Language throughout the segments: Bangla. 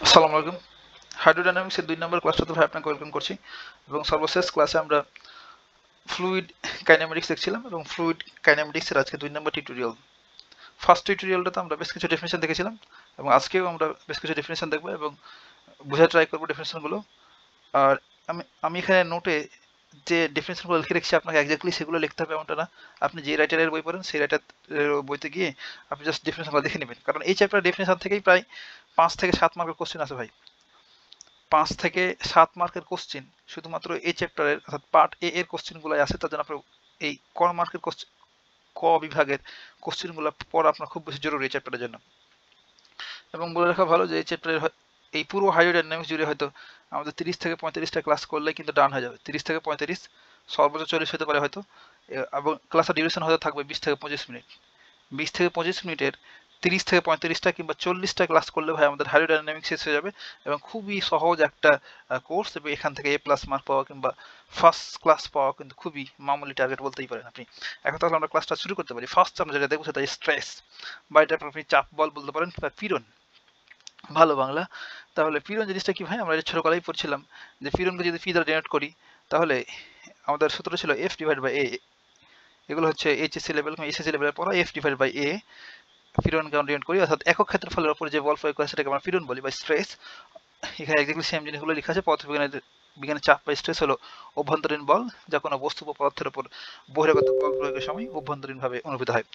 আসসালামু আলাইকুম। হাইড্রোডাইনামিক্সের ২ নম্বর ক্লাসটাতে ভাই আপনাকে ওয়েলকাম করছি এবং সর্বশেষ ক্লাসে আমরা ফ্লুইড কাইনেমেটিক্স দেখছিলাম এবং ফ্লুইড কাইনেমেটিক্সের আজকে ২ নম্বর টিউটোরিয়াল। ফার্স্ট টিউটোরিয়ালটাতে আমরা বেশ কিছু ডেফিনেশন দেখেছিলাম এবং আজকেও আমরা বেশ কিছু ডেফিনেশন দেখব এবং বোঝার ট্রাই করবো ডেফিনেশনগুলো। আর আমি এখানে নোটে যে ডেফিনেশনগুলো লিখে রেখেছি আপনাকে এক্স্যাক্টলি সেগুলো লিখতে হবে এমনটা না। আপনি যে রাইটারের বই পড়েন সেই রাইটারের বইতে গিয়ে আপনি জাস্ট ডেফিনেশনগুলো দেখে নেবেন, কারণ এই চ্যাপ্টার ডেফিনেশন থেকেই প্রায় ৫ থেকে ৭ মার্কের কোশ্চেন আছে ভাই। ৫ থেকে ৭ মার্কের কোশ্চেন শুধুমাত্র এই চ্যাপ্টারের অর্থাৎ পার্ট এ এর কোশ্চেনগুলোই আছে। তার জন্য আপনার এই ক মার্কের কোশ্চেন, ক বিভাগের কোশ্চেনগুলো পড়া আপনার খুব বেশি জরুরি এই চ্যাপ্টারের জন্য। এবং বলে রাখা ভালো যে এই চ্যাপ্টারের এই পুরো হাইড্রোডাইনামিক্স জুড়ে হয়তো আমাদের ৩০ থেকে ৩৫টা ক্লাস করলে কিন্তু ডান হয়ে যাবে। ৩০ থেকে ৩৫, সর্বোচ্চ ৪০ হতে পারে হয়তো। এবং ক্লাসের ডিউরেশন হয়তো থাকবে ২০ থেকে ২৫ মিনিট। ২০ থেকে ২৫ মিনিটের ৩০ থেকে ৩৫টা কিংবা ৪০টা ক্লাস করলে ভাই আমাদের হাইড্রোডাইনামিক্স শেষ হয়ে যাবে এবং খুবই সহজ একটা কোর্স, এবং এখান থেকে A+ মার্ক পাওয়া কিংবা ফার্স্ট ক্লাস পাওয়া কিন্তু খুবই মামুলি টার্গেট বলতেই পারেন আপনি। এখন তাহলে আমরা ক্লাসটা শুরু করতে পারি। ফার্স্ট আমরা যেটা দেখবো সেটা স্ট্রেস, বা এটা আপনি চাপ বল বলতে পারেন বা পীড়ন, ভালো বাংলা। তাহলে পীড়ন জিনিসটা কি ভাই? আমরা এটা ছোটবেলায় পড়ছিলাম যে পীড়নকে যদি পি দ্বারা ডিনোট করি তাহলে আমাদের সূত্র ছিল F/A। এগুলো হচ্ছে এইচএসসি লেভেল কিংবা এসএসসি লেভেলের পড়া। F/A পীড়নকে আমরা ডিনোট করি, অর্থাৎ একক ক্ষেত্রফলের উপর যে বল প্রয়োগ করে সেটাকে আমরা পীড়ন বলি বা স্ট্রেস। এখানে এক্স্যাক্টলি সেম জিনিসগুলো লেখা আছে। পদার্থবিজ্ঞানের চাপ বা স্ট্রেস হলো অভ্যন্তরীণ বল যা কোনো বস্তু বা পদার্থের উপর বহিরাগত বল প্রয়োগের সময় অভ্যন্তরীণভাবে অনুভূত হয়।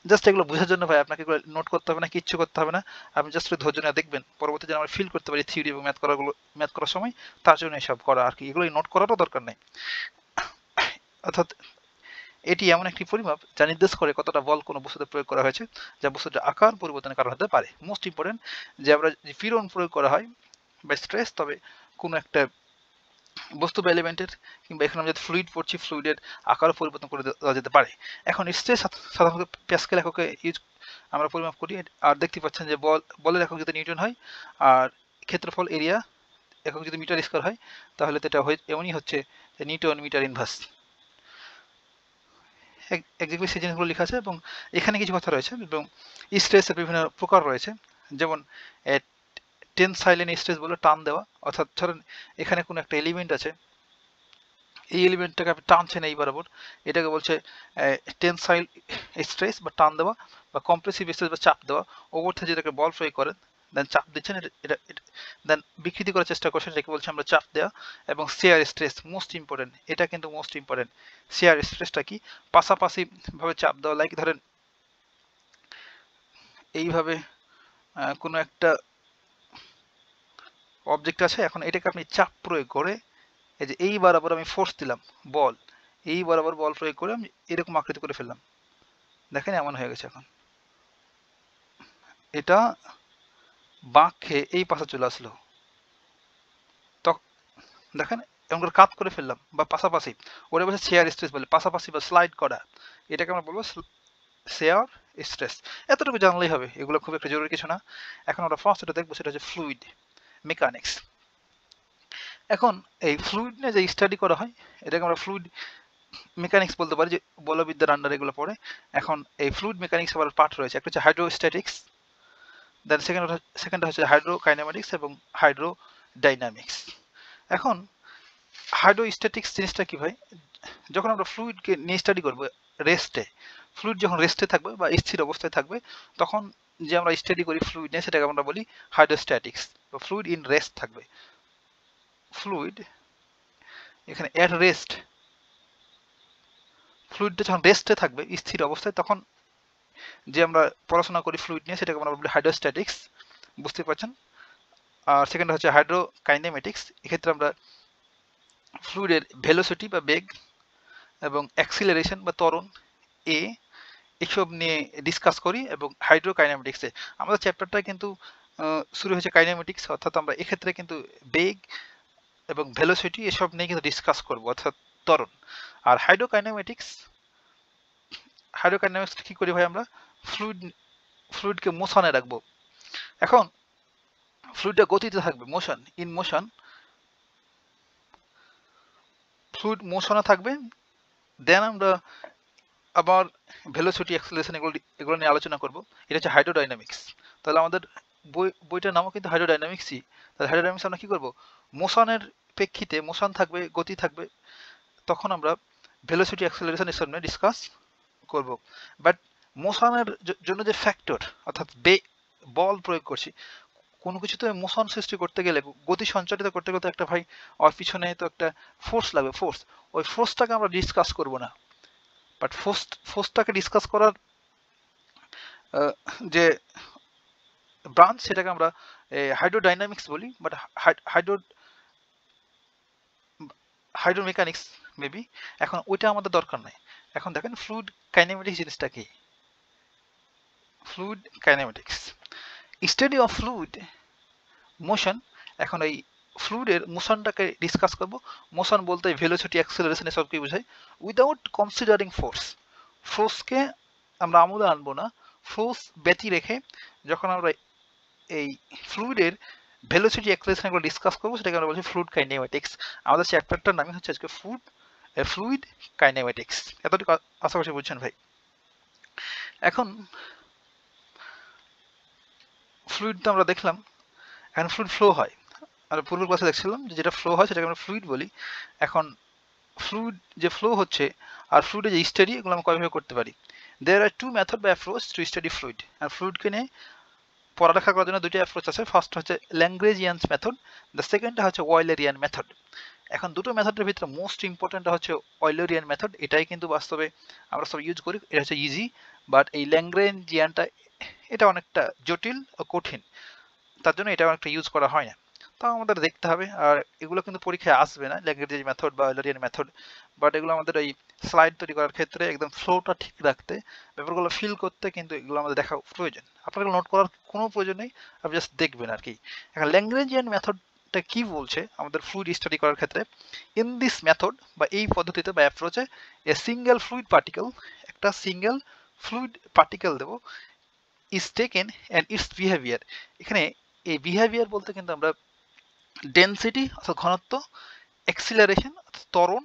জাস্ট এগুলো বোঝার জন্য ভাই আপনাকে এগুলো নোট করতে হবে না, কিচ্ছু করতে হবে না। আপনি জাস্ট ধৈর্য নিয়ে দেখবেন, পরবর্তী যেন আমরা ফিল করতে পারি থিওরি এবং ম্যাথ করার সময়, তার জন্য এসব করা আর কি। এগুলো নোট করারও দরকার নেই। অর্থাৎ এটি এমন একটি পরিমাপ যা নির্দেশ করে কতটা বল কোনো বস্তুতে প্রয়োগ করা হয়েছে, যা বস্তুটির আকার পরিবর্তনের কারণ হতে পারে। মোস্ট ইম্পর্টেন্ট যে আমরা যে পীড়ন প্রয়োগ করা হয় বা স্ট্রেস, তবে কোনো একটা বস্তু বা এলিমেন্টের কিংবা এখানে আমরা যদি ফ্লুইড পড়ছি, ফ্লুইডের আকারও পরিবর্তন করে দেওয়া যেতে পারে। এখন স্ট্রেস সাধারণত প্যাসকেল এককে ইউজ আমরা পরিমাপ করি। আর দেখতে পাচ্ছেন যে বলের একক যদি নিউটন হয় আর ক্ষেত্রফল এরিয়া একক যদি মিটার স্কয়ার হয়, তাহলে তো এটা এমনই হচ্ছে যে নিউটন মিটার ইনভার্স। এক্স্যাক্টলি সেই জিনিসগুলো লেখা আছে এবং এখানে কিছু কথা রয়েছে। এবং স্ট্রেসের বিভিন্ন প্রকার রয়েছে, যেমন টেনসাইল স্ট্রেস বলে টান দেওয়া, অর্থাৎ ধরেন এখানে কোনো একটা এলিমেন্ট আছে, এই এলিমেন্টটাকে আপনি টানছেন এই বরাবর, এটাকে বলছে টেনসাইল স্ট্রেস বা টান দেওয়া, বা কম্প্রেসিভ স্ট্রেস বা চাপ দেওয়া। ওপর থেকে যেটাকে বল প্রয়োগ করেন, দেন চাপ দিচ্ছেন, দেন বিকৃতি করার চেষ্টা করছেন, এটাকে বলছে আমরা চাপ দেওয়া। এবং শেয়ার স্ট্রেস মোস্ট ইম্পর্টেন্ট, এটা কিন্তু মোস্ট ইম্পর্টেন্ট। শেয়ার স্ট্রেসটা কি? পাশাপাশি ভাবে চাপ দেওয়া, লাইক ধরেন এইভাবে কোনো একটা অবজেক্ট আছে, এখন এটাকে আপনি চাপ প্রয়োগ করে এই যে এই বরাবর আমি ফোর্স দিলাম বল, এই বরাবর বল প্রয়োগ করে আমি এরকম আকৃতি করে ফেললাম। দেখেন এমন হয়ে গেছে। এখন এটা বাঁক খেয়ে এই পাশে চলে আসলো, দেখেন এমন করে কাত করে ফেললাম বা পাশাপাশি, ওরা বলছে শেয়ার স্ট্রেস বলে, পাশাপাশি বা স্লাইড করা, এটাকে আমরা বলবো শেয়ার স্ট্রেস। এতটুকু জানলেই হবে, এগুলো খুব একটা জরুরি কিছু না। এখন আমরা ফার্স্ট যেটা দেখবো সেটা হচ্ছে ফ্লুইড মেকানিক্স। এখন এই ফ্লুইড নিয়ে যে স্টাডি করা হয় এটাকে আমরা ফ্লুইড মেকানিক্স বলতে পারি, যে বলবিদ্যার আন্ডারে এগুলো পড়ে। এখন এই ফ্লুইড মেকানিক্স আবার পার্ট রয়েছে, একটা হচ্ছে হাইড্রোস্ট্যাটিক্স, দেন সেকেন্ডটা হচ্ছে হাইড্রোকাইনেমেটিক্স এবং হাইড্রোডাইনামিক্স। এখন হাইড্রোস্ট্যাটিক্স জিনিসটা কি ভাই? যখন আমরা ফ্লুইডকে নিয়ে স্টাডি করবো রেস্টে, ফ্লুইড যখন রেস্টে থাকবে বা স্থির অবস্থায় থাকবে, তখন যে আমরা স্টাডি করি ফ্লুইড নিয়ে, সেটাকে আমরা বলি হাইড্রোস্ট্যাটিক্স বা ফ্লুইড ইন রেস্ট থাকবে। ফ্লুইড এখানে অ্যাট রেস্ট, ফ্লুইডটা যখন রেস্টে থাকবে স্থির অবস্থায়, তখন যে আমরা পড়াশোনা করি ফ্লুইড নিয়ে সেটাকে আমরা বলি হাইড্রোস্ট্যাটিক্স, বুঝতে পারছেন। আর সেকেন্ড হচ্ছে হাইড্রোকাইনেমেটিক্স, এক্ষেত্রে আমরা ফ্লুইডের ভেলোসিটি বা বেগ এবং অ্যাক্সিলারেশন বা ত্বরণ এ এসব নিয়ে ডিসকাস করি। এবং হাইড্রোকাইনেমেটিক্সে আমাদের চ্যাপ্টারটা কিন্তু শুরু হয়েছে কাইনেমেটিক্স, অর্থাৎ আমরা এক্ষেত্রে কিন্তু বেগ এবং ভেলোসিটি এসব নিয়ে কিন্তু ডিসকাস করব, অর্থাৎ ত্বরণ। আর হাইড্রোকাইনেমিক্স কি করি ভাই? আমরা ফ্লুইডকে মোশনে রাখবো। এখন ফ্লুইডটা গতিতে থাকবে, মোশন ইন মোশন, ফ্লুইড মোশনে থাকবে। দেন আমরা আবার ভেলোসিটি অ্যাক্সিলারেশন এগুলো নিয়ে আলোচনা করব। এটা হচ্ছে হাইড্রোডাইনামিক্স। তাহলে আমাদের বইটার নামও কিন্তু হাইড্রোডাইনামিক্সই। তাহলে হাইড্রোডাইনামিক্স আমরা কি করব, মোশনের প্রেক্ষিতে মোশন থাকবে, গতি থাকবে, তখন আমরা ভেলোসিটি অ্যাক্সেলারেশন এসব নিয়ে ডিসকাস করব। বাট মোশনের জন্য যে ফ্যাক্টর, অর্থাৎ বল প্রয়োগ করছি, কোনো কিছুতে মোশন সৃষ্টি করতে গেলে, গতি সঞ্চালিত করতে গেলে একটা ভাই ওর পিছনে তো একটা ফোর্স লাগবে, ফোর্স। ওই ফোর্সটাকে আমরা ডিসকাস করব না, বাট ফোর্সটাকে ডিসকাস করার যে ব্রাঞ্চ, সেটাকে আমরা হাইড্রোডাইনামিক্স বলি, বাট হাইড্রোমেকানিক্স মেবি। এখন ওইটা আমাদের দরকার নাই। এখন দেখেন ফ্লুইড কাইনেমেটিক্স জিনিসটা কি। Fluid kinematics, study of fluid motion. এখন এই ফ্লুইডের মোশনটাকে ডিসকাস করব। মোশন বলতে ভেলোসিটি, অ্যাক্সেলারেশন এসবকে বোঝায়, উইদাউট কনসিডারিং ফোর্স। ফোর্সকে আমরা আমলে আনবো না, ফোর্স ব্যতি রেখে যখন আমরা এই ফ্লুইডের ভেলোসিটি, অ্যাক্সেলারেশন এগুলো ডিসকাস করবো, সেটাকে আমরা বলছি ফ্লুইড কাইনেমেটিক্স। আমাদের চ্যাপ্টারটার নামই হচ্ছে আজকে ফ্লুইড কাইনেমেটিক্স। এতটুকু আশা করছি বুঝছেন ভাই। এখন ফ্লুইড তো আমরা দেখলাম, এখন ফ্লুইড ফ্লো হয়। আর পূর্বের ক্লাসে দেখছিলাম যে যেটা ফ্লো হয় সেটাকে আমরা ফ্লুইড বলি। এখন ফ্লুইড যে ফ্লো হচ্ছে আর ফ্লুইডে যে স্টাডি, এগুলো আমরা কয়ভাবে করতে পারি। দেয়ার আর টু মেথড বা অ্যাপ্রোচ টু স্টাডি ফ্লুইড। আর ফ্লুইডকে নিয়ে পড়ালেখা করার জন্য দুটো অ্যাপ্রোচ আছে। ফার্স্ট হচ্ছে ল্যাগ্রেঞ্জিয়ান মেথড, দ্য সেকেন্ডটা হচ্ছে ওয়েলেরিয়ান মেথড। এখন দুটো মেথডের ভিতরে মোস্ট ইম্পর্টেন্ট হচ্ছে ওয়েলেরিয়ান মেথড। এটাই কিন্তু বাস্তবে আমরা সব ইউজ করি, এটা হচ্ছে ইজি। বাট এই ল্যাগ্রেঞ্জিয়ানটা এটা অনেকটা জটিল ও কঠিন, তার জন্য এটা অনেকটা ইউজ করা হয় না। তাও আমাদের দেখতে হবে। আর এগুলো কিন্তু পরীক্ষায় আসবে না, ল্যাগ্রেঞ্জ মেথড বা ওয়েলেরিয়ান মেথড, বাট এগুলো আমাদের এই স্লাইড তৈরি করার ক্ষেত্রে একদম ফ্লোটা ঠিক রাখতে, ব্যাপারগুলো ফিল করতে কিন্তু এগুলো আমাদের দেখা প্রয়োজন। আপনার নোট করার কোনো প্রয়োজন নেই, আপনি জাস্ট দেখবেন আর কি। এখন ল্যাগ্রেঞ্জিয়ান মেথডটা কি বলছে আমাদের ফ্লুইড স্টাডি করার ক্ষেত্রে। ইন দিস মেথড বা এই পদ্ধতিতে বা অ্যাপ্রোচে, এ সিঙ্গেল ফ্লুইড পার্টিকেল, একটা সিঙ্গেল ফ্লুইড পার্টিকেল দেবো, is taken and it's behaviour. এখানে এই বিহেভিয়ার বলতে কিন্তু আমরা ডেনসিটি অর্থাৎ ঘনত্ব, এক্সিলারেশন অর্থাৎ ত্বরণ,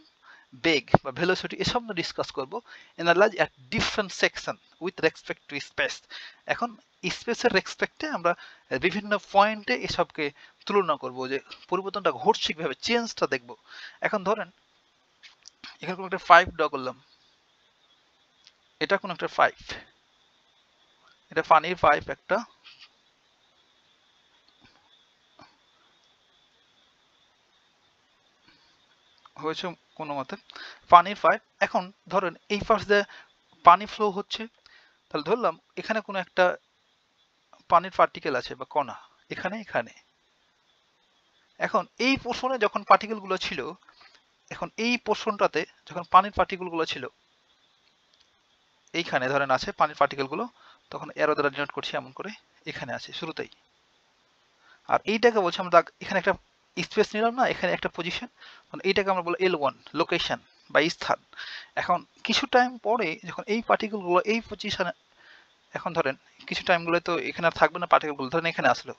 বেগ বা ভেলোসিটি এসব নিয়ে ডিসকাস করবো। Analyse at different section with respect two space. এখন স্পেসের রেসপেক্টে আমরা বিভিন্ন পয়েন্টে এসবকে তুলনা করব, যে পরিবর্তনটা ঘটছে কিভাবে, চেঞ্জটা দেখব। এখন ধরেন এখানে কোনো একটা 5 ড্র করলাম, এটা কোনো একটা 5, এটা পানির পাইপ একটা, হয়েছে কোনো মতে পানির পাইপ। এখন ধরেন এই পাশ দিয়ে পানি ফ্লো হচ্ছে, তাহলে ধরলাম এখানে কোনো একটা পানির পার্টিকেল আছে বা কণা, এখানে এখানে। এখন এই পোর্শনে যখন পার্টিকেলগুলো ছিল, এখন এই পোর্শনটাতে যখন পানির পার্টিকেলগুলো ছিল, এইখানে ধরেন আছে পানির পার্টিকেলগুলো, তখন এরো দ্বারা ডিনোট করছি এমন করে, এখানে আছে শুরুতেই। আর এইটাকে বলছি আমরা, এখানে একটা স্পেস নিলাম না, এখানে একটা পজিশন, এইটাকে আমরা বলবো L1 লোকেশন বা স্থান। এখন কিছু টাইম পরে যখন এই পার্টিকেলগুলো এই পজিশনে, এখন ধরেন কিছু টাইমগুলো তো এখানে আর থাকবে না পার্টিকেলগুলো, ধরেন এখানে আসলো,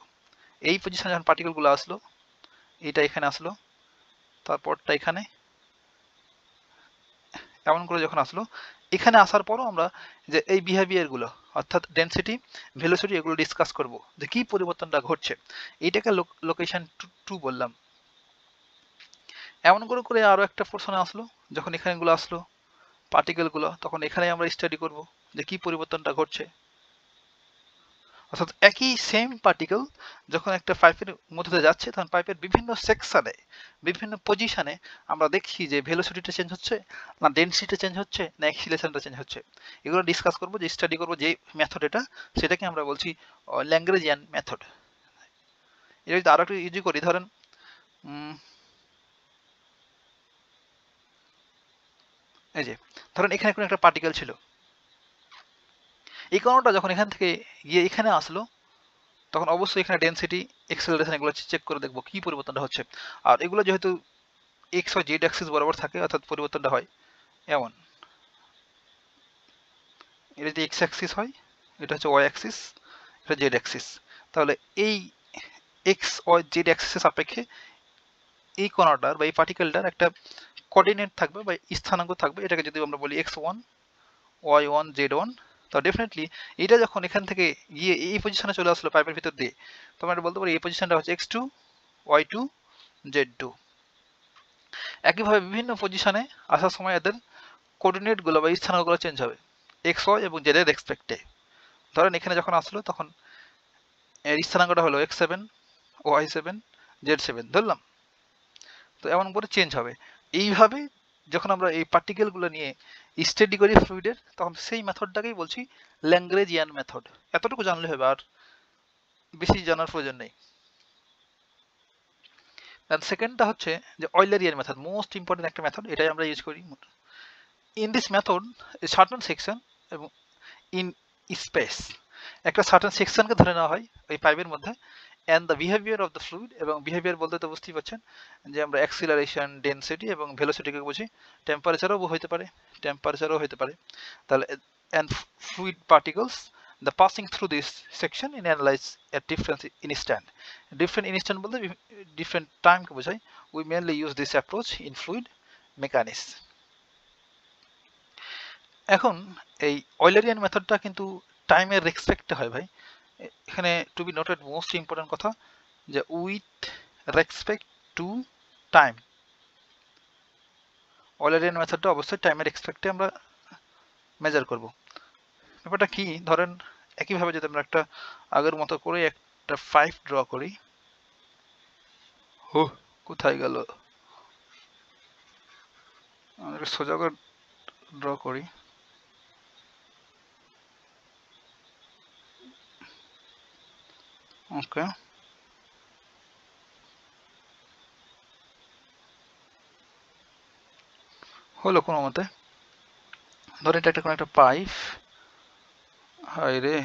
এই পজিশনে যখন পার্টিকেলগুলো আসলো, এইটা এখানে আসলো, তারপরটা এখানে, এমন করে যখন আসলো, এখানে আসার পরও আমরা যে এই বিহেভিয়ারগুলো অর্থাৎ ডেনসিটি, ভেলোসিটি এগুলো ডিসকাস করব, যে কি পরিবর্তনটা ঘটছে। এইটাকে লোকেশন 2 বললাম। এমন করে করে আরো একটা পোর্শনে আসলো, যখন এখানেগুলো আসলো পার্টিকেলগুলো, তখন এখানে আমরা স্টাডি করব যে কি পরিবর্তনটা ঘটছে। অর্থাৎ একই সেম পার্টিকেল যখন একটা পাইপের মধ্যে যাচ্ছে, তখন পাইপের বিভিন্ন সেকশনে, বিভিন্ন পজিশনে আমরা দেখছি যে ভেলোসিটিটা চেঞ্জ হচ্ছে, না ডেনসিটিটা চেঞ্জ হচ্ছে, না অ্যাক্সিলারেশনটা চেঞ্জ হচ্ছে। এগুলো ডিসকাস করবো, যে স্টাডি করবো যে মেথড এটা, সেটাকে আমরা বলছি ল্যাগ্রেঞ্জিয়ান মেথড। এটা যদি আরো একটু ইজি করি, ধরেন এই যে ধরেন এখানে কোনো একটা পার্টিকেল ছিল, এই কণাটা যখন এখান থেকে গিয়ে এখানে আসলো, তখন অবশ্যই এখানে ডেনসিটি, এক্সেলারেশন এগুলো চেক করে দেখবো কি পরিবর্তনটা হচ্ছে। আর এগুলো যেহেতু এক্স ও জেড অ্যাক্সিস বরাবর থাকে, অর্থাৎ পরিবর্তনটা হয় এমন, এটা যদি এক্স অ্যাক্সিস হয়, এটা হচ্ছে ওয়াই অ্যাক্সিস, এটা জেড অ্যাক্সিস। তাহলে এই এক্স ওয়াই জেড অ্যাক্সিসের সাপেক্ষে এই কণাটার বা এই পার্টিকেলটার একটা কোঅর্ডিনেট থাকবে বা স্থানাঙ্ক থাকবে। এটাকে যদি আমরা বলি x1 y1 z1, তো ডেফিনেটলি এটা যখন এখান থেকে গিয়ে এই পজিশনে চলে আসলো পাইপের ভিতর দিয়ে, তোমরা এটা বলতে পারো এই পজিশনটা হচ্ছে x2 y2 z2। একইভাবে বিভিন্ন পজিশনে আসার সময় এদের কোঅর্ডিনেটগুলো বা স্থানাঙ্কগুলো চেঞ্জ হবে এক্স ওয়াই এবং জেড এর রেসপেক্টে। ধরেন এখানে যখন আসলো তখন এর স্থানাঙ্কটা হলো x7 y7 z7 ধরলাম, তো এমন করে চেঞ্জ হবে। এইভাবে যখন আমরা এই পার্টিকেলগুলো নিয়ে স্টাডি করি ফ্লুইডের, তখন সেই মেথডটাকেই বলছি ল্যাগ্রেঞ্জিয়ান মেথড। এতটুকু জানলে হবে, আর বেশি জানার প্রয়োজন নেই। আর সেকেন্ডটা হচ্ছে যে অয়লারিয়ান মেথড, মোস্ট ইম্পর্টেন্ট একটা মেথড, এটাই আমরা ইউজ করি। In this method certain section এবং ইন স্পেস, একটা সার্টেন সেকশনকে ধরে নেওয়া হয় ওই পাইপের মধ্যে, and the behaviour of the fluid, এবং বিহেভিয়ার বলতে তো বুঝতেই পারছেন যে আমরা অ্যাক্সিলারেশন, ডেনসিটি এবং ভেলোসিটিকে বুঝি, টেম্পারেচারও হতে পারে, তাহলে and fluid particles the passing through this section in analyse at different instant বলতে ডিফারেন্ট টাইমকে বোঝায়। We mainly use this approach in fluid mechanics. এখন এই অয়লারিয়ান মেথডটা কিন্তু টাইমের রেসপেক্টে হয় ভাই। এখানে to be noted most important কথা, যে with respect to time. Eulerian মেথডটা অবশ্যই টাইমের রেসপেক্টে আমরা মেজার করব। ব্যাপারটা কি, ধরেন একইভাবে যদি আমরা একটা আগের মতো করে একটা পাইপ ড্র করি, কোথায় গেল, আমরা সোজা করে ড্র করি, ওকে, হলো কোনো মতে। ধরেন এটা কোনো একটা পাইপ, হায় রে,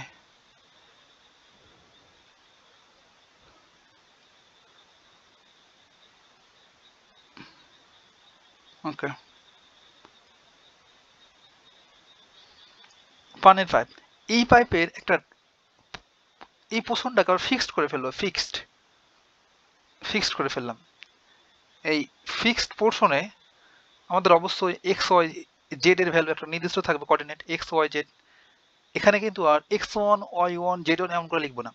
ওকে, পানির পাইপ। এই পাইপের একটা এই পোর্শনটাকে আমরা ফিক্সড করে ফেললাম। এই ফিক্সড পোর্শনে আমাদের অবশ্যই এক্স ওয়াই জেড এর ভ্যালু একটা নির্দিষ্ট থাকবে, কোঅর্ডিনেট এক্স ওয়াই জেড। এখানে কিন্তু আর x1 y1 z1 এমন করে লিখবো না,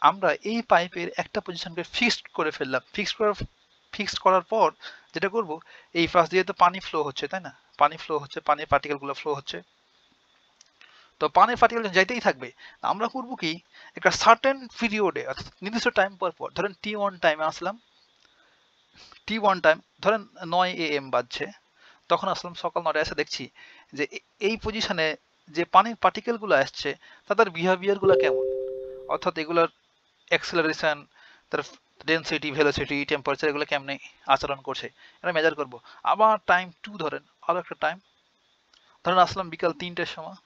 আমরা এই পাইপের একটা পজিশনকে ফিক্সড করে ফেললাম। ফিক্সড করার পর যেটা করব, এই পাশ দিয়ে তো পানি ফ্লো হচ্ছে, তাই না, পানির পার্টিকেলগুলো ফ্লো হচ্ছে, তো পানির পার্টিকেল যাইতেই থাকবে। আমরা করব কি, একটা সার্টেন পিরিয়ডে অর্থাৎ নির্দিষ্ট টাইম পর পর, ধরেন t1 টাইমে আসলাম, t1 টাইম ধরেন 9 AM বাজছে, তখন আসলাম সকাল 9টায় এসে দেখছি যে এই পজিশনে যে পানির পার্টিকেলগুলো আসছে তাদের বিহেভিয়ারগুলো কেমন, অর্থাৎ এগুলোর অ্যাক্সেলারেশন, তার ডেনসিটি, ভেলোসিটি, টেম্পারেচার এগুলো কেমনে আচরণ করছে, এটা মেজার করব। আবার টাইম 2 ধরেন, আরও একটা টাইম ধরেন আসলাম বিকাল 3টের সময়,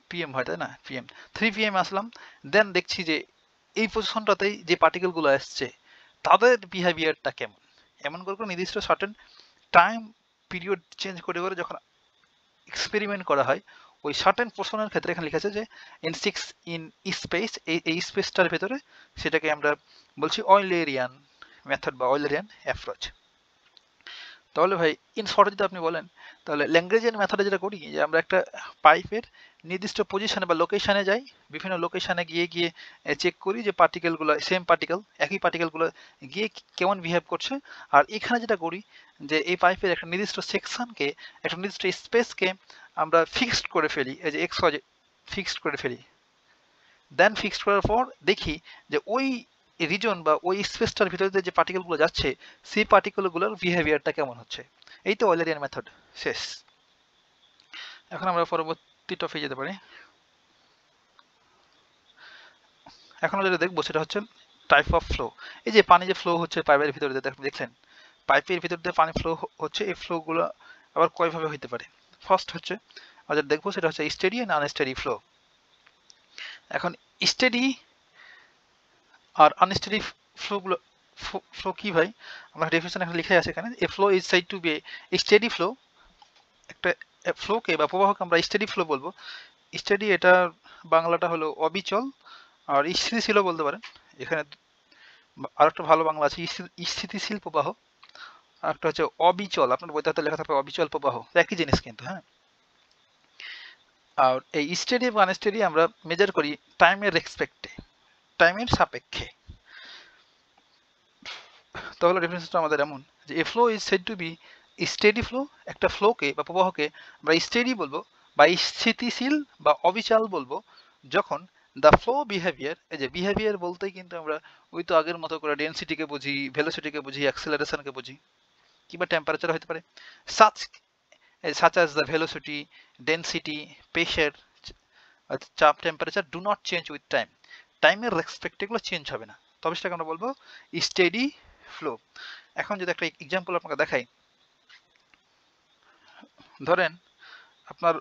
পিএম হয়, তাই না, পিএম 3 PM আসলাম, দেন দেখছি যে এই পজিশনটাতেই যে পার্টিকেলগুলো আসছে তাদের বিহেভিয়ারটা কেমন। এমন করে নির্দিষ্ট সার্টেন টাইম পিরিয়ড চেঞ্জ করে করে যখন এক্সপেরিমেন্ট করা হয়, ওই সার্টেন পোর্শনের ক্ষেত্রে এখানে লিখেছে যে ইন স্পেস, এই স্পেসটার ভেতরে, সেটাকে আমরা বলছি অয়লারিয়ান মেথড বা অয়লারিয়ান অ্যাপ্রোচ। তাহলে ভাই ইন শর্টে যদি আপনি বলেন, তাহলে ল্যাগ্রেঞ্জিয়ান মেথডে যেটা করি, যে আমরা একটা পাইপের নির্দিষ্ট পজিশনে বা লোকেশনে যাই, বিভিন্ন লোকেশনে গিয়ে গিয়ে চেক করি যে পার্টিকেলগুলো, সেম পার্টিকেল, একই পার্টিকেলগুলো গিয়ে কেমন বিহেভ করছে। আর এখানে যেটা করি, যে এই পাইপের একটা নির্দিষ্ট সেকশনকে, একটা নির্দিষ্ট স্পেসকে আমরা ফিক্সড করে ফেলি, এই যে এক্স ওয়াই ফিক্সড করে ফেলি। দেন ফিক্সড করার পর দেখি যে ওই রিজন বা ওই স্পেসটার ভিতরে যে পার্টিকেলগুলো যাচ্ছে, সেই পার্টিকেলগুলোর বিহেভিয়ারটা কেমন হচ্ছে। এই তো অয়লারিয়ান মেথড শেষ। এখন আমরা পরবর্তী টপিকে যেতে পারি। এখন আমরা যেটা দেখবো সেটা হচ্ছে টাইপ অফ ফ্লো। এই যে পানি যে ফ্লো হচ্ছে পাইপের ভিতরে দিয়ে, দেখলেন পাইপের ভিতর দিয়ে পানি ফ্লো হচ্ছে, এই ফ্লোগুলো আবার কয়ভাবে হইতে পারে। ফার্স্ট হচ্ছে আমরা দেখবো সেটা হচ্ছে স্টেডি এন্ড আনস্টেডি ফ্লো। এখন স্টেডি আর আনস্টেডি ফ্লো কি ভাই, আমরা ডেফিনিশন এখানে লিখে আছে এখানে, a flow is said to be a steady flow. একটা ফ্লোকে বা প্রবাহকে আমরা স্টেডি ফ্লো বলবো। স্টেডি, এটা বাংলাটা হলো অবিচল, আর স্থিতিশীল বলতে পারেন। এখানে আরেকটা ভালো বাংলা আছে, স্থিতিশীল প্রবাহ, আর একটা হচ্ছে অবিচল, আপনার বইতে হয়তো লেখা থাকবে অবিচল প্রবাহ, একই জিনিস কিন্তু। হ্যাঁ, আর এই স্টেডি এবং আনস্টেডি আমরা মেজার করি টাইমের রেসপেক্টে, টাইমের সাপেক্ষে। তাহলে ডিফারেন্সটা আমাদের এমন যে a flow is said to be steady flow, একটা ফ্লোকে বা প্রবাহকে আমরা স্টেডি বলবো বা স্থিতিশীল বা অবিচাল বলবো যখন দ্য ফ্লো বিহেভিয়ার, এই যে বিহেভিয়ার বলতেই কিন্তু আমরা ওই তো আগের মতো করে ডেন্সিটিকে বুঝি, ভেলোসিটিকে বুঝি, অ্যাক্সেলারেশনকে বুঝি, কিংবা টেম্পারেচার হতে পারে, such as the velocity, density, pressure, চাপ, temperature do not change with time, টাইমের রেসপেক্ট এগুলো চেঞ্জ হবে না, তবে সেটাকে আমরা বলবো স্টেডি ফ্লো। এখন যদি একটা এক্সাম্পল আপনাকে দেখাই, ধরেন আপনার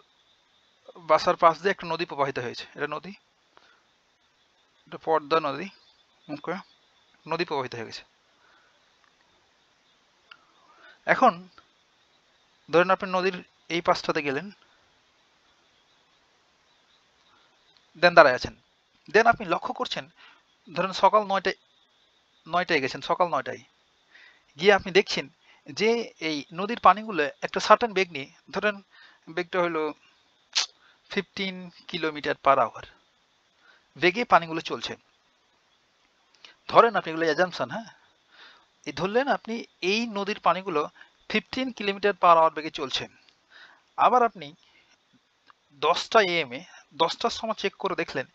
বাসার পাশ দিয়ে একটা নদী প্রবাহিত হয়েছে, এটা নদী, এটা পদ্মা নদী, ওকে, নদী প্রবাহিত হয়ে গেছে। এখন ধরেন আপনি নদীর এই পাশটাতে গেলেন, দেন দাঁড়ায় আছেন, দেন আপনি লক্ষ্য করছেন, ধরেন সকাল 9টায় গেছেন, সকাল 9টায় গিয়ে আপনি দেখছেন যে এই নদীর পানিগুলো একটা সার্টেন বেগ নিয়ে, ধরেন বেগটা হলো 15 কিলোমিটার পার আওয়ার বেগে পানিগুলো চলছে। ধরেন আপনি এগুলো অ্যাজাম্পশন, হ্যাঁ, এই ধরলেন আপনি এই নদীর পানিগুলো 15 কিলোমিটার পার আওয়ার বেগে চলছে। আবার আপনি 10টা AM এ 10টার সময় চেক করে দেখলেন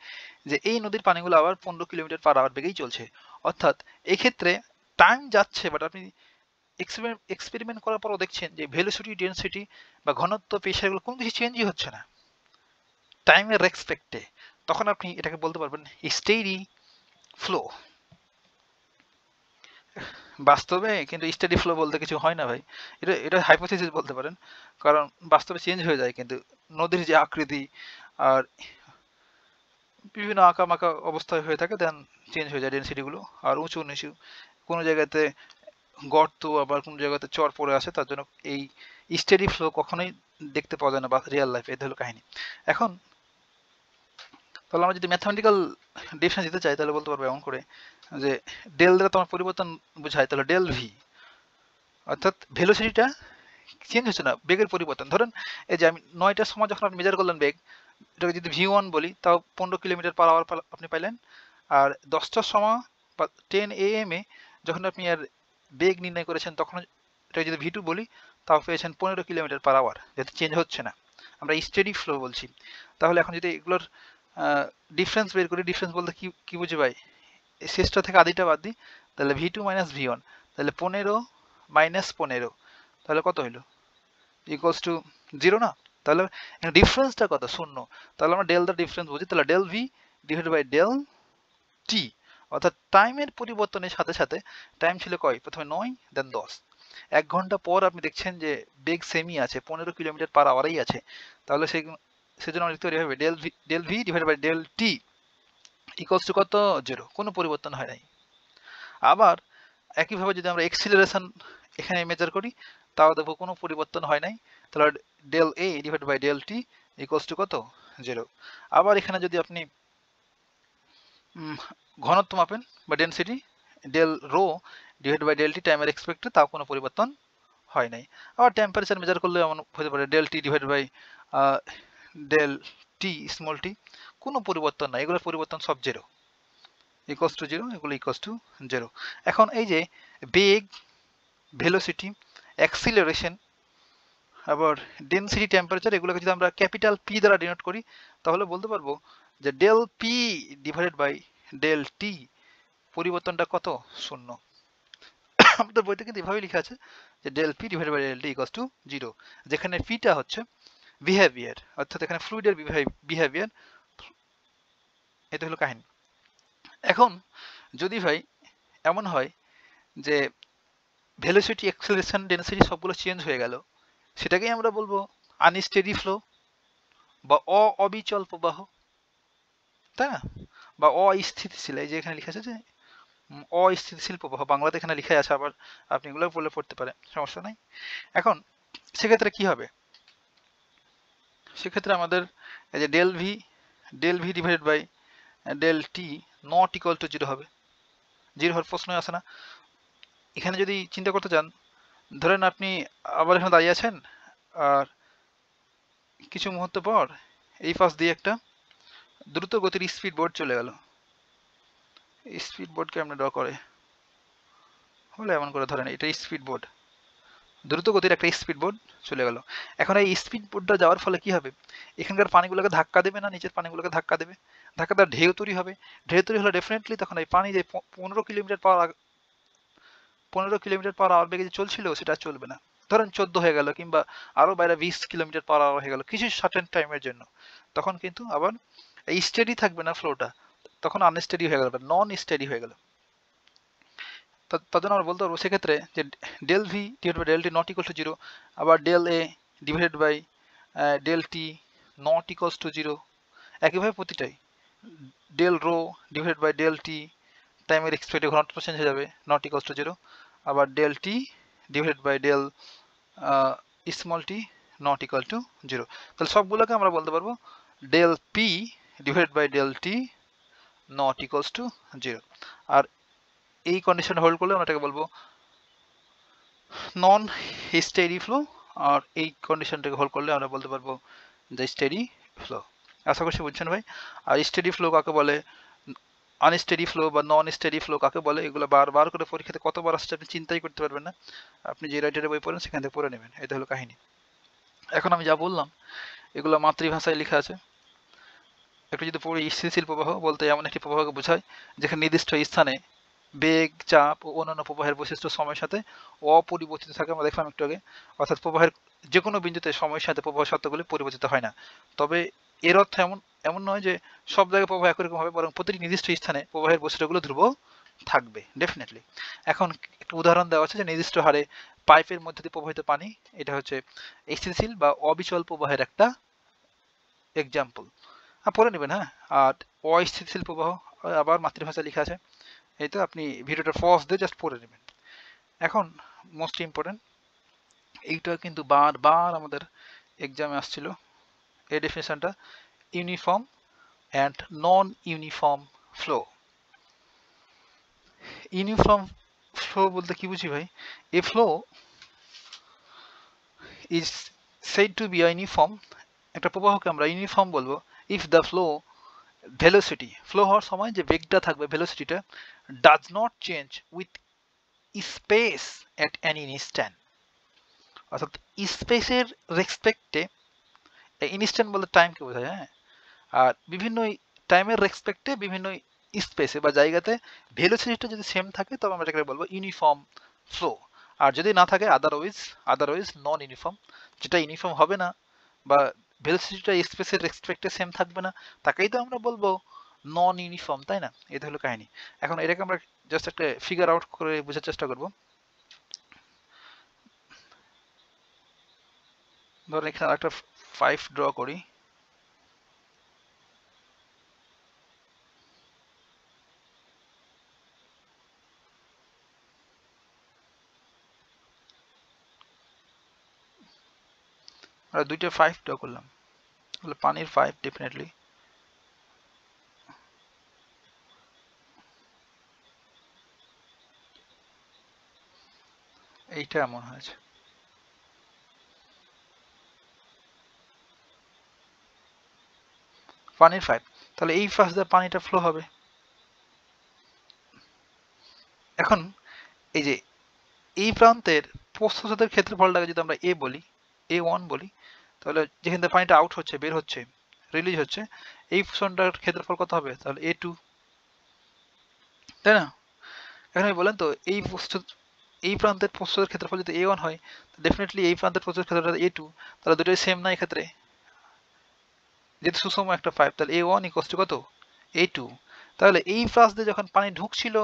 যে এই নদীর পানিগুলো আবার 15 কিলোমিটার পার আওয়ার বেগেই চলছে। অর্থাৎ এক্ষেত্রে টাইম যাচ্ছে, বাট আপনি এক্সপেরিমেন্ট করার পরও দেখছেন যে ভেলোসিটি, ডেন্সিটি বা ঘনত্ব, প্রেশার এগুলো কোনো কিছু চেঞ্জই হচ্ছে না টাইমের রেসপেক্টে। তখন আপনি এটাকে বলতে পারবেন স্টেডি ফ্লো। বাস্তবে কিন্তু স্টেডি ফ্লো বলতে কিছু হয় না ভাই, এটা হাইপোথিসিস বলতে পারেন, কারণ বাস্তবে চেঞ্জ হয়ে যায়, কিন্তু নদীর যে আকৃতি আর বিভিন্ন আঁকামাকা অবস্থায় হয়ে থাকে, দেন চেঞ্জ হয়ে যায় ডেন্সিটিগুলো, আর উঁচু নিচু কোনো জায়গাতে গর্ত, আবার কোনো জায়গাতে চর পড়ে আসে, তার জন্য এই স্টেডি ফ্লো কখনোই দেখতে পাওয়া যায় না বা রিয়েল লাইফে। এটা হলো কাহিনী। এখন তাহলে আমরা যদি ম্যাথমেটিক্যাল ডিফারেন্স দিতে চাই তাহলে বলতে পারবো এমন করে যে ডেল দ্বারা তোমার পরিবর্তন বোঝায়, তাহলে ডেল ভি, অর্থাৎ ভেলোসিটিটা চেঞ্জ হচ্ছে না, বেগের পরিবর্তন। ধরেন এই যে আমি 9টার সময় যখন আপনি মেজার করলেন বেগ, এটাকে যদি V1 বলি তাও 15 কিলোমিটার পার আওয়ার আপনি পাইলেন। আর 10টার সময় বা 10 AM এ যখন আপনি আর বেগ নির্ণয় করেছেন তখন এটাকে যদি V2 বলি তাও পেয়েছেন 15 কিলোমিটার পার আওয়ার, যেহেতু চেঞ্জ হচ্ছে না, আমরা স্টেডি ফ্লো বলছি। তাহলে এখন যদি এগুলোর ডিফারেন্স বের করি, ডিফারেন্স বলতে কি বুঝি ভাই, শেষটা থেকে আদিটা বাদ দিই, তাহলে V2 মাইনাস V1, তাহলে 15 মাইনাস 15, তাহলে কত হইলো, ইকুয়ালস টু 0 না? তাহলে ডিফারেন্সটা কত, 0। তাহলে আমরা ডেল দ্য ডিফারেন্স বুঝি, তাহলে del V divide by del T, অর্থাৎ টাইমের পরিবর্তনের সাথে সাথে, টাইম ছিল কয়, প্রথমে 9 দেন 10, 1 ঘন্টা পর আপনি দেখছেন যে বেগ সেমই আছে, 15 কিলোমিটার পার আওয়ারেই আছে, তাহলে সেজন্য আমরা লিখতে পারি হবে del V divide by del T equals to কত, 0, কোনো পরিবর্তন হয় নাই। আবার একইভাবে যদি আমরা এক্সিলারেশন এখানে মেজার করি তাও দেখবো কোনো পরিবর্তন হয় নাই, তাহলে del A divide by del T equals to কত, 0। আবার এখানে যদি আপনি ঘনত্ব মাপেন বা density, del rho divide by del টি টাইমের এক্সপেক্টে, তাও কোনো পরিবর্তন হয় নাই। আবার টেম্পারেচার মেজার করলে এমন হতে পারে del t divide by del t small t, কোনো পরিবর্তন নাই, এগুলোর পরিবর্তন সব 0, ইকুয়ালস টু 0, এগুলো ইকুয়ালস টু 0। এখন এই যে বেগ, ভেলোসিটি, অ্যাক্সিলারেশন, আবার ডেন্সিটি, টেম্পারেচার, এগুলোকে যদি আমরা ক্যাপিটাল পি দ্বারা ডিনোট করি তাহলে বলতে পারবো যে del P divided by del T পরিবর্তনটা কত, 0। আমাদের বইতে কিন্তু এভাবে লেখা আছে যে del P divided by del T equals to 0, যেখানে পিটা হচ্ছে বিহেভিয়ার, অর্থাৎ এখানে ফ্লুইডের বিহেভিয়ার। এটা হলো কাহিনী। এখন যদি ভাই এমন হয় যে ভেলোসিটি, অ্যাক্সেলারেশন, ডেন্সিটি সবগুলো চেঞ্জ হয়ে গেল, সেটাকেই আমরা বলবো আনস্টেডি ফ্লো বা অবিচল প্রবাহ, তাই না, বা অস্থিতিশীল। এই যে এখানে লেখা আছে যে অস্থিতিশীল প্রবাহ, বাংলাতে এখানে লেখা আছে, আবার আপনি এগুলো বলে পড়তে পারেন, সমস্যা নাই। এখন সেক্ষেত্রে কি হবে, সেক্ষেত্রে আমাদের এই যে del V divided by del T not equal to 0 হবে, 0 হওয়ার প্রশ্নই আসে না। এখানে যদি চিন্তা করতে চান, ধরেন আপনি আবার এখানে দাঁড়িয়ে আছেন, আর কিছু মুহূর্ত পর এই পাশ দিয়ে একটা দ্রুত গতির স্পিড বোর্ড চলে গেল। স্পিড বোর্ডকে আমরা ড্র করে হলে এমন করে ধরেন এটা স্পিড বোর্ড, দ্রুত গতির একটা স্পিড বোর্ড চলে গেল। এখন এই স্পিড বোর্ডটা যাওয়ার ফলে কি হবে, এখানকার পানিগুলোকে ধাক্কা দেবে না, নিচের পানিগুলোকে ধাক্কা দেবে, ধাক্কা দেওয়ার ঢেউ তৈরি হবে। ঢেউ তৈরি হলে ডেফিনেটলি তখন এই পানি যে 15 কিলোমিটার পার আওয়ার বেগে যে চলছিল সেটা চলবে না, ধরেন 14 হয়ে গেল কিংবা আরো বাইরে 20 কিলোমিটার পার আওয়ার হয়ে গেল কিছু সার্টেন টাইমের জন্য, তখন কিন্তু আবার এই স্টেডি থাকবে না ফ্লোটা, তখন আনস্টেডি হয়ে গেল, নন স্টেডি হয়ে গেল। তার জন্য আমরা বলতে পারবো সেক্ষেত্রে যে del V divide by del T not equal to zero, আবার del a divided by del T not equals to zero, একইভাবে প্রতিটাই del rho divided by del টি টাইমের এক্সপেক্টেড ঘনত্ব চেঞ্জ হয়ে যাবে নট ইকুয়ালস টু জিরো, আবার del t divided by del small t not equal to zero. তাহলে সবগুলোকে আমরা বলতে পারবো del P divided by del T not equals to zero. আর এই কন্ডিশন হোল্ড করলে আমরা এটাকে বলবো নন স্টেডি ফ্লো, আর এই কন্ডিশনটাকে হোল্ড করলে আমরা বলতে পারবো যে স্টেডি ফ্লো। আশা করছি বুঝছেন ভাই। আর স্টেডি ফ্লো কাকে বলে, আনস্টেডি ফ্লো বা নন স্টেডি ফ্লো কাকে বলে, এগুলো বারবার করে পরীক্ষাতে কতবার আসছে আপনি চিন্তাই করতে পারবেন না, আপনি যে রাইটারের বই পড়েন সেখান থেকে পড়ে নেবেন, এটা হলো কাহিনী। এখন আমি যা বললাম এগুলো মাতৃভাষায় লেখা আছে, একটু যদি পড়ি, স্থিতিশীল প্রবাহ বলতে এমন একটি প্রবাহকে বোঝায় যেখানে নির্দিষ্ট স্থানে বেগ, চাপ ও অন্যান্য প্রবাহের বৈশিষ্ট্য সময়ের সাথে অপরিবর্তিত থাকে, আমরা দেখলাম একটু আগে। অর্থাৎ প্রবাহের যে কোনো বিন্দুতে সময়ের সাথে প্রবাহ শর্তগুলি পরিবর্তিত হয় না, তবে এর অর্থ এমন নয় যে সব জায়গায় প্রবাহ একই রকম হবে, বরং প্রতিটি নির্দিষ্ট স্থানে প্রবাহের বৈশিষ্ট্যগুলো ধ্রুব থাকবে ডেফিনেটলি। এখন একটু উদাহরণ দেওয়া আছে যে নির্দিষ্ট হারে পাইপের মধ্যে দিয়ে প্রবাহিত পানি, এটা হচ্ছে স্থিতিশীল বা অবিচল প্রবাহের একটা এক্সাম্পল, পড়ে নেবেন। হ্যাঁ, আর অস্থিতিশীল প্রবাহ আবার মাতৃভাষায় লেখা আছে, এই তো আপনি ভিডিওটা পজ দিয়ে জাস্ট পড়ে নেবেন। এখন মোস্ট ইম্পর্টেন্ট, এইটা কিন্তু বারবার আমাদের এক্সামে আসছিল এই ডেফিনেশনটা, uniform and non uniform flow. Uniform flow বলতে কি বুঝি ভাই, a flow is said to be uniform, একটা প্রবাহকে আমরা ইউনিফর্ম বলবো if the flow velocity, flow হওয়ার সময় যে বেগটা থাকবে ভেলোসিটিটা, does not change with space at an instant, অর্থাৎ স্পেসের রেসপেক্টে, ইনস্ট্যান্ট বলতে টাইমকে বোঝায়, হ্যাঁ, আর বিভিন্ন টাইমের রেসপেক্টে বিভিন্ন স্পেসে বা জায়গাতে ভেলোসিটিটা যদি সেম থাকে তবে আমরা এটাকে বলবো ইউনিফর্ম ফ্লো। আর যদি না থাকে আদারওয়াইজ নন ইউনিফর্ম, যেটা ইউনিফর্ম হবে না বা ভেলোসিটিটা স্পেসের রেসপেক্টে সেম থাকবে না, তাকেই তো আমরা বলবো নন ইউনিফর্ম, তাই না? এটা হলো কাহিনী। এখন এটাকে আমরা জাস্ট একটা ফিগার আউট করে বোঝার চেষ্টা করব। ধরেন এখানে একটা 5 ড্র করি, আর দুইটা 5 ড্র করলাম, তাহলে পানির 5 ডেফিনেটলি, এইটা এমন হয়েছে। পানির 5, তাহলে এই ফাঁস দিয়ে পানিটা ফ্লো হবে। এখন এই যে এই প্রান্তের প্রস্থচ্ছেদের ক্ষেত্রফলটাকে যদি আমরা A1 বলি, তাহলে যেখান থেকে পানিটা আউট হচ্ছে, বের হচ্ছে, রিলিজ হচ্ছে, এই পোর্শনটার ক্ষেত্রফল কত হবে? তাহলে A2, তাই না? এখন আমি বলেন তো এই প্রান্তের প্রস্থচ্ছেদের ক্ষেত্রফল যদি A1 হয়, ডেফিনেটলি এই প্রান্তের প্রস্থচ্ছেদের ক্ষেত্রফল A2, তাহলে দুটোই সেম না এক্ষেত্রে, যেহেতু সুষম একটা 5, তাহলে A1 ইকুয়ালস টু কত? A2। তাহলে এই ফাঁস দিয়ে যখন পানি ঢুকছিল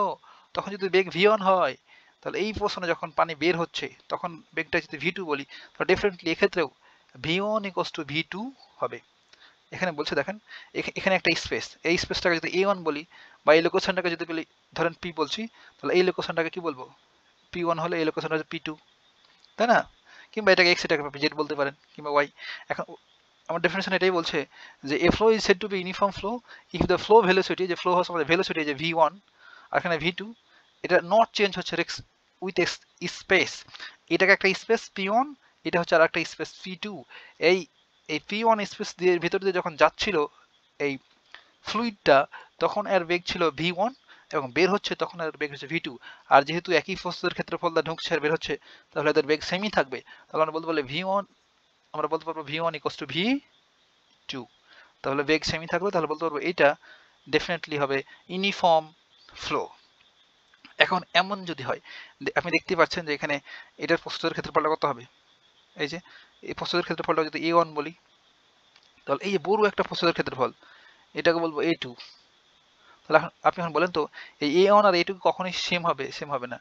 তখন যদি বেগ V1 হয়, তাহলে এই পোর্শনে যখন পানি বের হচ্ছে তখন বেগটা যদি V2 বলি, তাহলে ডেফিনেটলি এক্ষেত্রেও V1 ইকুয়ালস টু V2 হবে। এখানে বলছে দেখেন, এখানে একটা স্পেস, এই স্পেসটাকে যদি A1 বলি বা এই লোকেশনটাকে যদি বলি ধরেন P বলছি, তাহলে এই লোকেশনটাকে কি বলবো? P1 হলে এই লোকেশনটা হচ্ছে P2, তাই না? কিংবা এটাকে X, এটাকে Z বলতে পারেন, কিংবা Y। এখন আমার ডেফিনেশন এটাই বলছে যে a flow is said to be uniform flow if the flow velocity, যে ফ্লো হওয়ার সময় ভেলোসিটি যে V1 আর এখানে V2, এটা নট চেঞ্জ হচ্ছে উইথ স্পেস, এটাকে একটা স্পেস P1, এটা হচ্ছে আর একটা স্পেস P2, এই এই p1 স্পেস দিয়ে ভিতর দিয়ে যখন যাচ্ছিল এই ফ্লুইডটা, তখন এর বেগ ছিল v1 এবং বের হচ্ছে তখন এর বেগ হচ্ছে v2। আর যেহেতু একই প্রস্থের ক্ষেত্রফল দা ঢুকছে আর বের হচ্ছে, তাহলে এদের বেগ সেমই থাকবে। তাহলে আমরা বলতে পারলে v1, আমরা বলতে পারবো v1 ইকুয়ালস টু v2। তাহলে বেগ সেমি থাকবে, তাহলে বলতে পারবো এটা ডেফিনেটলি হবে ইউনিফর্ম ফ্লো। এখন এমন যদি হয়, আপনি দেখতে পাচ্ছেন যে এখানে এটার প্রস্থের ক্ষেত্রফলটা কত হবে, এই যে এই প্রস্থের ক্ষেত্রফলটা যদি a1 বলি, তাহলে এই যে বড় একটা প্রস্থের ক্ষেত্রফল, এটাকে বলবো a2। তাহলে আপনি এখন বলেন তো এই a1 আর a2 কখনোই সেম হবে? সেম হবে না।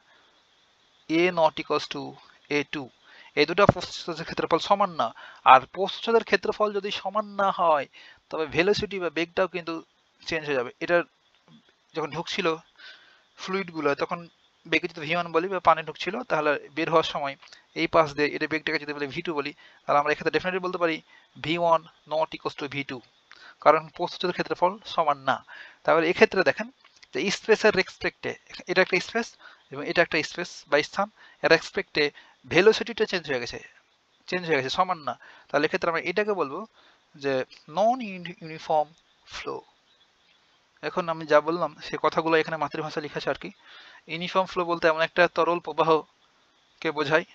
a not equals two a2, এই দুটো প্রস্থের ক্ষেত্রফল সমান না। আর প্রস্থের ক্ষেত্রফল যদি সমান না হয়, তবে ভেলোসিটি বা বেগটাও কিন্তু চেঞ্জ হয়ে যাবে। এটার যখন ঢুকছিল ফ্লুইডগুলো, তখন বেগে যদি v1 বলি বা পানি ঢুকছিল, তাহলে বের হওয়ার সময় এই পাশ দিয়ে এটা বেগটাকে যদি বলি v2 বলি, তাহলে আমরা এক্ষেত্রে ডেফিনেটলি বলতে পারি v1 not equals two v2, কারণ প্রস্থের ক্ষেত্রফল সমান না। তাহলে এক্ষেত্রে দেখেন যে স্পেসের রেসপেক্টে, এটা একটা স্পেস এবং এটা একটা স্পেস বা স্থান, এর রেসপেক্টে ভেলোসিটিটা চেঞ্জ হয়ে গেছে, সমান না। তাহলে এক্ষেত্রে আমরা এটাকে বলবো যে নন ইউনিফর্ম ফ্লো। এখন আমি যা বললাম সে কথাগুলো এখানে মাতৃভাষা লিখা আছে আর কি। ইউনিফর্ম ফ্লো বলতে এমন একটা তরল প্রবাহকে বোঝায়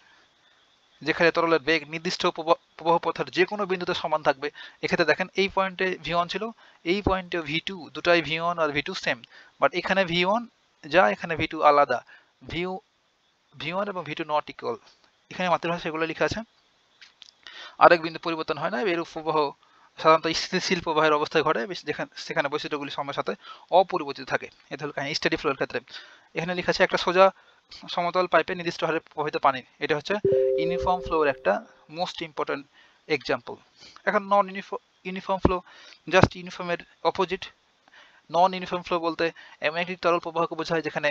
যেখানে তরলের বেগ নির্দিষ্ট প্রবাহ পথের যে কোনো বিন্দুতে সমান থাকবে। এক্ষেত্রে দেখেন এই পয়েন্টে v1 ছিল, এই পয়েন্টে v2, দুটাই v1 R v2 same, but এখানে v1 যা, এখানে v2 আলাদা, v1 এবং v2 নট ইকুয়াল। এখানে মাতৃভাষা এগুলো লেখা আছে। আরেক বিন্দু পরিবর্তন হয় না, এরূপ প্রবাহ সাধারণত স্থিতিশীল প্রবাহের অবস্থায় ঘটে, সেখানে বৈশিষ্ট্যগুলি সময়ের সাথে অপরিবর্তিত থাকে। এটা হলো কাহিনী স্টেডি ফ্লোর ক্ষেত্রে। এখানে লেখা আছে একটা সোজা সমতল পাইপে নির্দিষ্ট হারে প্রবাহিত পানি, এটা হচ্ছে ইউনিফর্ম ফ্লোর একটা মোস্ট ইম্পর্টেন্ট এক্সাম্পল। এখন নন ইউনিফর্ম ফ্লো জাস্ট ইউনিফর্মের অপোজিট। নন ইউনিফর্ম ফ্লো বলতে এমন একটি তরল প্রবাহকে বোঝায় যেখানে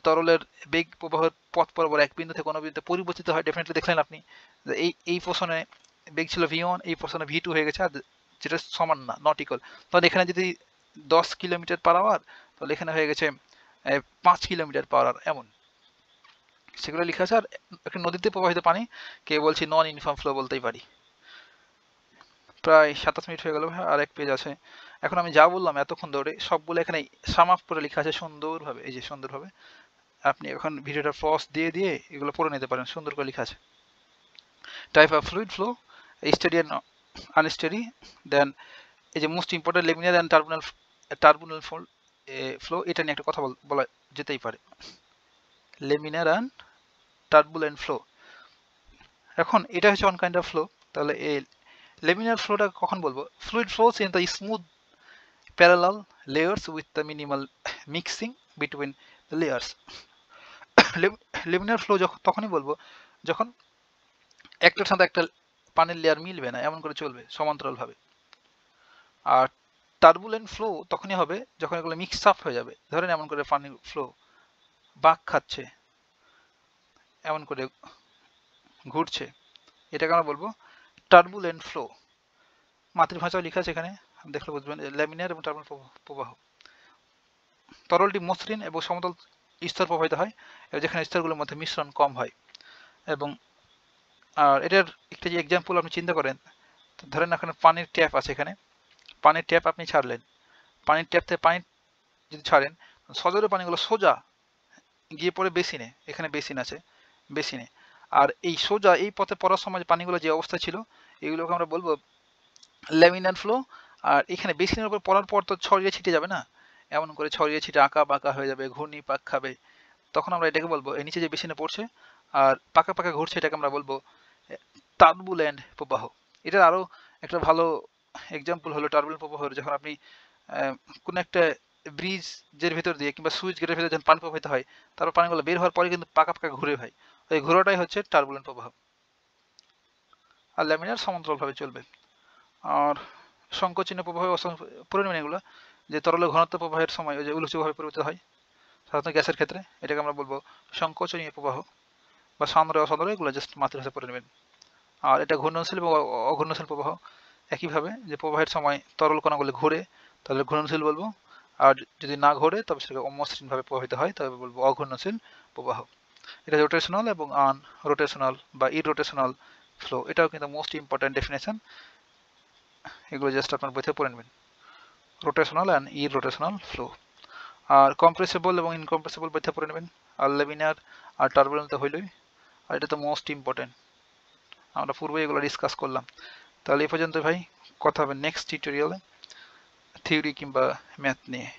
তরলের বেগ প্রবাহের পথ বরাবর এক বিন্দু থেকে অন্য বিন্দুতে পরিবর্তিত হয়। ডেফিনেটলি দেখলেন আপনি যে এই পোর্শনে বেগ ছিল v1, এই পোর্শনে v2 হয়ে গেছে, আর যেটা সমান না, নট ইকুয়াল। তাহলে এখানে যদি 10 কিলোমিটার পার আওয়ার, তাহলে এখানে হয়ে গেছে 5 কিলোমিটার পার আওয়ার, এমন সেগুলো লেখা আছে। আর একটা নদীতে প্রবাহিত পানি কে বলছি নন ইউনিফর্ম ফ্লো বলতেই পারি। প্রায় 27 মিনিট হয়ে গেল, আর এক পেজ আছে। এখন আমি যা বললাম এতক্ষণ ধরে সবগুলো এখানে সাম আপ করে লেখা আছে সুন্দরভাবে, এই যে সুন্দরভাবে। আপনি এখন ভিডিওটা পজ দিয়ে দিয়ে এগুলো পড়ে নিতে পারেন, সুন্দর করে লেখা আছে। Type of fluid flow, steady and unsteady. Then এই যে most important laminar and turbulent flow, এটা নিয়ে একটা কথা বলা যেতেই পারে, লেমিনার অ্যান্ড টার্বুলেন্ট ফ্লো। এখন এটা হচ্ছে ওয়ান কাইন্ড অফ ফ্লো। তাহলে এই লেমিনার ফ্লোটা কখন বলবো? Fluid flows in the smooth parallel layers with the minimal mixing between the layers. Laminar flow তখনই বলবো যখন একটার সাথে একটা পানির লেয়ার মিলবে না, এমন করে চলবে সমান্তরালভাবে। আর টার্বুলেন্ট ফ্লো তখনই হবে যখন এগুলো মিক্স আপ হয়ে যাবে। ধরেন এমন করে পানির ফ্লো বাঁক খাচ্ছে, এমন করে ঘুরছে, এটাকে আমরা বলবো টার্বুলেন্ট ফ্লো। মাতৃভাষাও লেখা আছে এখানে, দেখলে বুঝবেন ল্যামিনার এবং টার্বুলেন্ট প্রবাহ। তরলটি মসৃণ এবং সমতল স্তর প্রবাহিত হয়, যেখানে স্তরগুলোর মধ্যে মিশ্রণ কম হয়। এবং আর এটার একটা যে এক্সাম্পল আপনি চিন্তা করেন, ধরেন এখানে পানির ট্যাপ আছে, এখানে পানির ট্যাপ আপনি ছাড়লেন, পানির ট্যাপ থেকে পানি যদি ছাড়েন, সজোরে পানিগুলো সোজা গিয়ে পড়ে বেসিনে, এখানে বেসিন আছে, বেসিনে। আর এই সোজা এই পথে পড়ার সময় পানিগুলো যে অবস্থা ছিল, এগুলোকে আমরা বলবো ল্যামিনার ফ্লো। আর এখানে বেসিনের উপর পড়ার পর তো ছড়িয়ে ছিটে যাবে না, এমন করে ছড়িয়ে ছিটে আঁকা বাঁকা হয়ে যাবে, ঘূর্ণি পাক খাবে। তখন আমরা এটাকে বলবো এই নিচে যে বেসিনে পড়ছে আর পাকা পাকা ঘুরছে, এটাকে আমরা বলবো টার্বুলেন্ট প্রবাহ। এটার আরো একটা ভালো এক্সাম্পল হলো টার্বুলেন্ট প্রবাহের, যখন আপনি কোন একটা ব্রিজের ভেতর দিয়ে কিংবা সুইচ গেটের ভেতর যখন পানি প্রবাহিত হয়, তারপর পানিগুলো বের হওয়ার পরে কিন্তু পাকা পাকা ঘুরে হয়, ওই ঘোরাটাই হচ্ছে টার্বুলেন্ট প্রবাহ। আর ল্যামিনার সমান্তরালভাবে চলবে। আর সংকোচনীয় প্রবাহ পরিমাণ এগুলো যে তরলের ঘনত্ব প্রবাহের সময় ওই যে উল্লসিতভাবে পরিবর্তিত হয় সাধারণত গ্যাসের ক্ষেত্রে, এটাকে আমরা বলবো সংকোচনীয় প্রবাহ বা সান্দ্র অসান্দ্র, এগুলো জাস্ট মাতৃভাষায় পড়ে নেবেন। আর এটা ঘূর্ণনশীল এবং অঘূর্ণনশীল প্রবাহ একইভাবে, যে প্রবাহের সময় তরল কণাগুলো ঘুরে তাহলে ঘূর্ণনশীল বলবো, আর যদি না ঘোরে তবে সেটাকে অমসৃণভাবে প্রবাহিত হয় তবে বলবো অঘূর্ণনশীল প্রবাহ। এটা রোটেশনাল এবং আনরোটেশনাল বা ইরোটেশনাল ফ্লো, এটাও কিন্তু মোস্ট ইম্পর্টেন্ট ডেফিনেশন। এগুলো জাস্ট আপনার বইতে পড়ে নেবেন, rotational and ইরোটেশনাল flow. R compressible এবং ইনকম্প্রেসিবল বইতে পড়ে নেবেন, আর লেমিনার আর টার্বুলেন্ট তো হইলই, আর এটা তো মোস্ট ইম্পর্টেন্ট, আমরা পূর্বে এগুলো ডিসকাস করলাম। তাহলে এই পর্যন্ত ভাই, কথা হবে নেক্সট টিউটোরিয়ালে থিওরি কিংবা ম্যাথ নিয়ে।